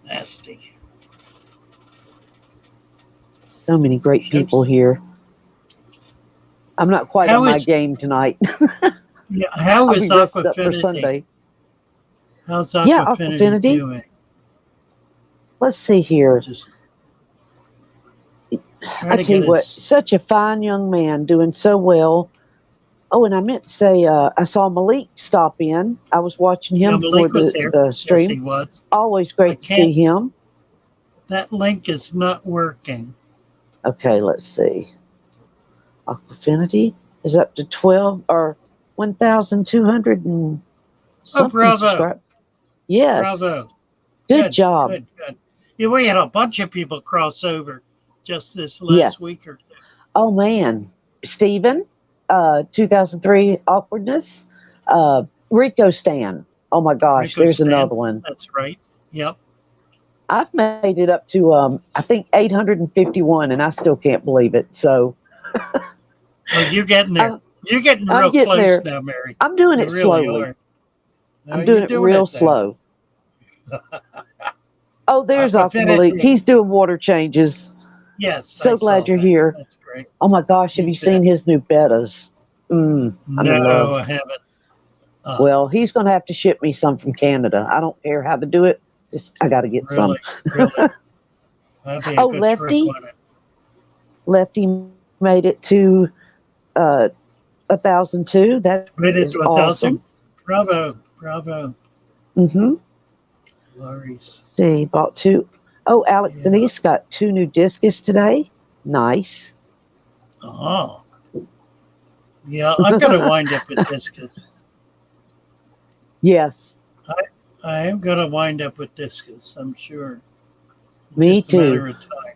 Nasty. So many great people here. I'm not quite on my game tonight. Yeah, how I'll is be rested up for Aquafinity? Sunday. How's Aquafinity doing? Let's see here. Just I tell you what, such a fine young man doing so well. Oh, and I meant to say, I saw Malik stop in. I was watching him for the stream. Yes, he was. Always great to see him. That link is not working. Okay, let's see. Aquafinity is up to 12 or 1,200 and something. Oh, bravo. Subscribed. Yes. Bravo. Good job. Good. Yeah, we had a bunch of people cross over just this last week or two. Oh, man. Stephen, 2003 Awkwardness. Rico Stan. Oh, my gosh. Rico There's Stan. another one. That's right. Yep. I've made it up to, I think, 851, and I still can't believe it. So. Oh, you're getting there. You're getting real close now, Mary. I'm doing it slowly. I'm doing it real slow. Oh, there's Aquamalik. He's doing water changes. Yes. So glad you're here. That's great. Oh my gosh, have you seen his new bettas? No, I haven't. Well, he's going to have to ship me some from Canada. I don't care how to do it. Just I got to get really, some. really. That'd be a Oh, good trip, Lefty. wouldn't it? Lefty made it to 1,002. That Made it is to awesome. 1,000. Bravo, bravo. Mm-hmm. Glories. See, bought two. Oh, Alex Yeah. Denise got 2 new discus today. Nice. Oh. Yeah, I'm going to wind up with discus. Yes, I am going to wind up with discus, I'm sure. me Just a too. matter of time.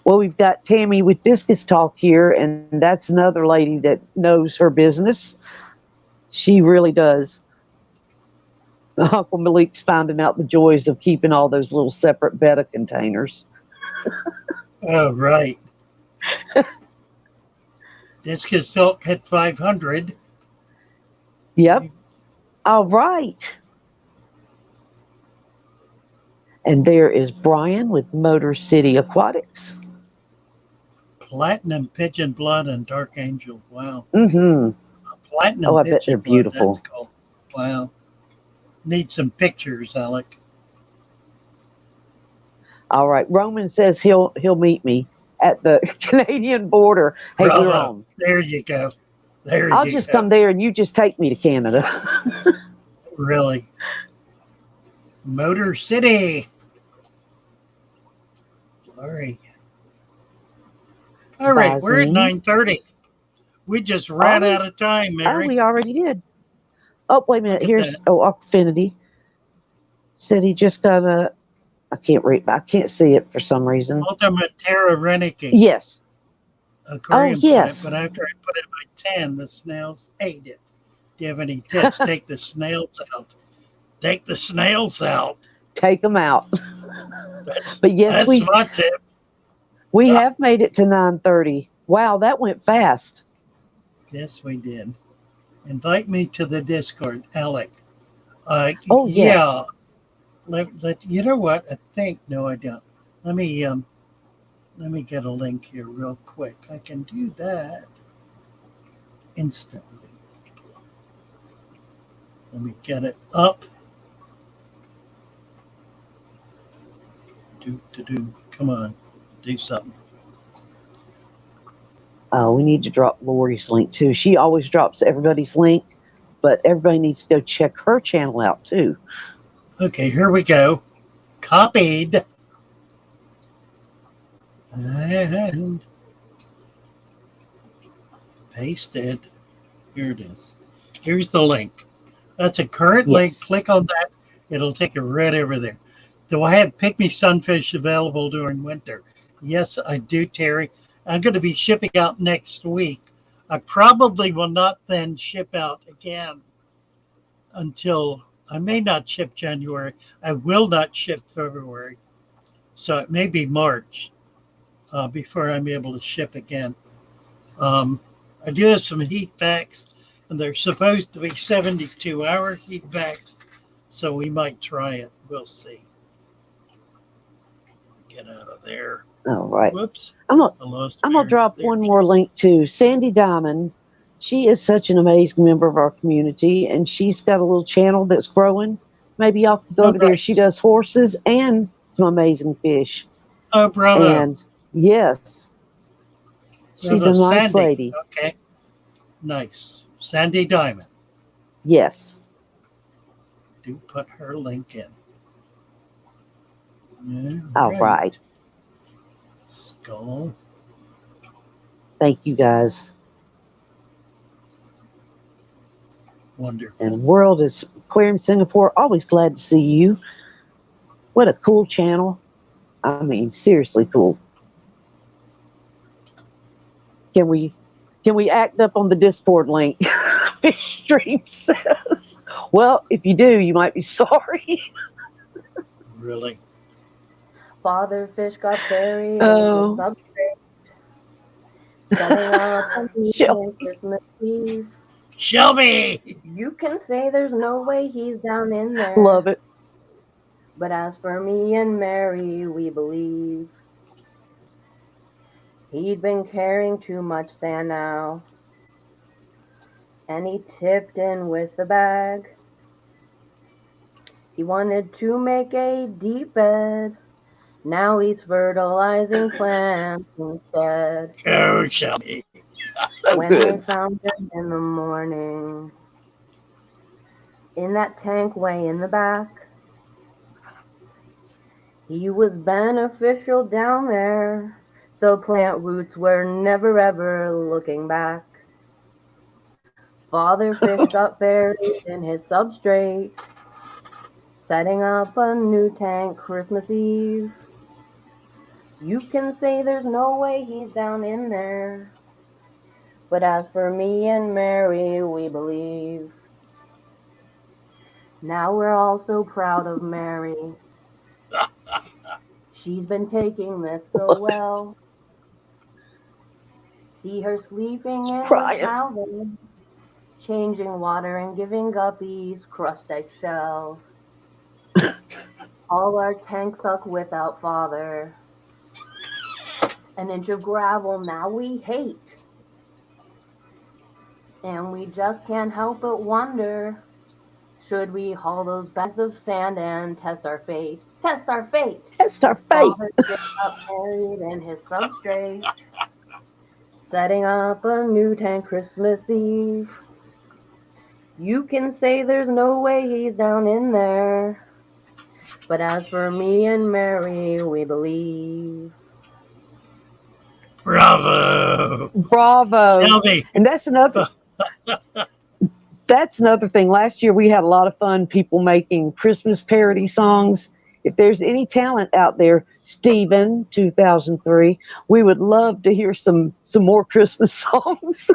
Well, we've got Tammy with Discus Talk here, and that's another lady that knows her business. She really does. Uncle Malik's finding out the joys of keeping all those little separate betta containers. Oh, right. Discus Silk hit 500. Yep. All right. And there is Brian with Motor City Aquatics. Platinum Pigeon Blood and Dark Angel. Wow. Mm-hmm. Platinum Oh, I Pigeon bet they're Blood. beautiful. That's cool. Wow. Need some pictures, Alec. All right. Roman says he'll meet me at the Canadian border. Hey, we're Bravo. on. There you go. There I'll you just go. come there and you just take me to Canada. Really. Motor City. Glory. All right, we're at Visine. 9:30. We just ran Are we? out of time, Oh, Mary. we already did. Oh, wait a minute. Look at Here's that. Affinity. Said he just got a. I can't read. I can't see it for some reason. Ultimate Terra Renike. Yes. Aquarium Oh, yes. plant, but after I put it in my 10, the snails ate it. Do you have any tips? Take the snails out. Take the snails out. Take them out. That's But yes, my tip. we have made it to 9:30. Wow, that went fast. Yes, we did. Invite me to the Discord, Alec. Oh, yes. Yeah. You know what? I think no, I don't. Let me get a link here real quick. I can do that instantly. Let me get it up. Do. Come on, do something. Oh, we need to drop Lori's link too. She always drops everybody's link, but everybody needs to go check her channel out too. Okay, here we go. Copied. And pasted. Here it is. Here's the link. That's a current link. Click on that. It'll take you right over there. Do I have pygmy sunfish available during winter? Yes, I do, Terry. I'm going to be shipping out next week. I probably will not then ship out again until I may not ship January. I will not ship February. So it may be March before I'm able to ship again. I do have some heat packs, and they're supposed to be 72-hour heat packs, so we might try it. We'll see. Get out of there. All right. Whoops. I'm gonna drop one more link to Sandy Diamond. She is such an amazing member of our community, and she's got a little channel that's growing. Maybe y'all can go over there. She does horses and some amazing fish. Oh, bravo. And yes, she's a nice Sandy. lady. Okay. Nice. Sandy Diamond. Yes. Do put her link in. All right. Skull. Thank you guys. Wonderful. And World is Aquarium Singapore. Always glad to see you. What a cool channel. I mean, seriously cool. Can we act up on the Discord link? Fish Stream says. Well, if you do, you might be sorry. Really? Father Fish got buried Oh. in the substrate. Coming out on Christmas Eve. Shelby! You can say there's no way he's down in there. Love it. But as for me and Mary, we believe he'd been carrying too much sand now. and he tipped in with the bag. He wanted to make a deep bed. Now he's fertilizing plants instead. Go, Shelby. So When good. they found him in the morning, in that tank way in the back, he was beneficial down there. The plant roots were never ever looking back. Father Fish got buried in his substrate, setting up a new tank Christmas Eve. You can say there's no way he's down in there, but as for me and Mary, we believe. Now we're all so proud of Mary. She's been taking this so well. See her sleeping in her Crying. cabin, changing water and giving guppies crushed eggshells. All our tanks suck without Father. An inch of gravel now we hate. And we just can't help but wonder, should we haul those bags of sand and test our fate? Test our fate! Test our fate. Father just got buried in his substrate, setting up a new tank Christmas Eve. You can say there's no way he's down in there, but as for me and Mary, we believe. Bravo. Bravo. Shelby. And that's another thing. Last year we had a lot of fun, people making Christmas parody songs. If there's any talent out there, Stephen 2003, we would love to hear some more Christmas songs.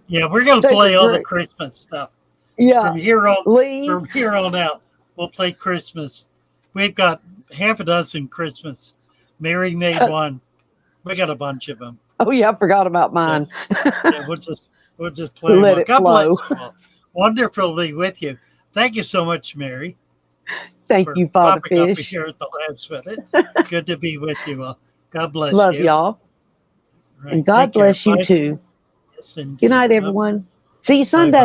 Yeah, we're gonna That'd play be all the great. Christmas stuff. Yeah. From here Lee, on out, we'll play Christmas. We've got half a dozen Christmas. Mary made one. We got a bunch of them. oh yeah, I forgot about mine. Yeah, we'll just play Let one. it God bless flow. you all. Wonderful to be with you. Thank you so much, Mary. Thank for you, Father popping up Fish. here at the last minute. Good to be with you all. God bless Love you. y'all. Right, And God take care. bless you Bye. too. Yes, indeed. Good night, Bye. everyone. See you Bye-bye. Sunday.